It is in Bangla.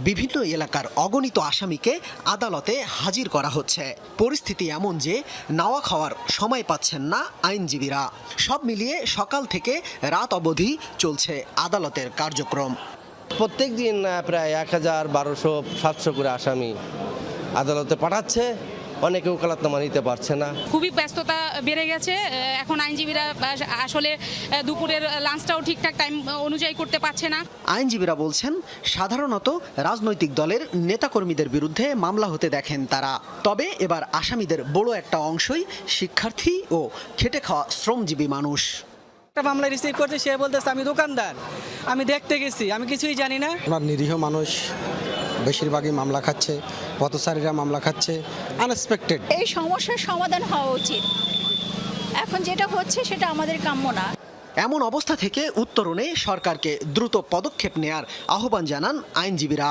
বিভিন্ন এলাকার অগণিত আসামিকে আদালতে হাজির করা হচ্ছে। পরিস্থিতি এমন যে নাওয়া খাওয়ার সময় পাচ্ছেন না আইনজীবীরা। সব মিলিয়ে সকাল থেকে রাত অবধি চলছে আদালতের কার্যক্রম। প্রত্যেক দিন প্রায় 1000, 1200, 700 করে আসামি আদালতে পাঠাচ্ছে। অনেকে ওকালতনামা নিতে পারছে না। খুবই ব্যস্ততা বেড়ে গেছে। এখন আইনজীবীরা আসলে দুপুরের লাঞ্চটাও ঠিকঠাক টাইম অনুযায়ী করতে পারছে না। আইনজীবীরা বলছেন, সাধারণত রাজনৈতিক দলের নেতাকর্মীদের বিরুদ্ধে মামলা হতে দেখেন তারা। তবে এবার আসামিদের বড় একটা অংশই শিক্ষার্থী ও খেটে খাওয়া শ্রমজীবী মানুষ। একটা মামলা রিসিভ করছে, সে বলতেছে আমি দোকানদার, আমি দেখতে গেছি, আমি কিছুই জানি না। আমরা নিরীহ মানুষ, বেশিরভাগই মামলা খাচ্ছে, পথচারীরা মামলা খাচ্ছে, আনএক্সপেক্টেড। এই সমস্যার সমাধান হওয়া উচিত। এখন যেটা হচ্ছে সেটা আমাদের কাম্য না। এমন অবস্থা থেকে উত্তরণে সরকারকে দ্রুত পদক্ষেপ নেয়ার আহ্বান জানান আইনজীবীরা।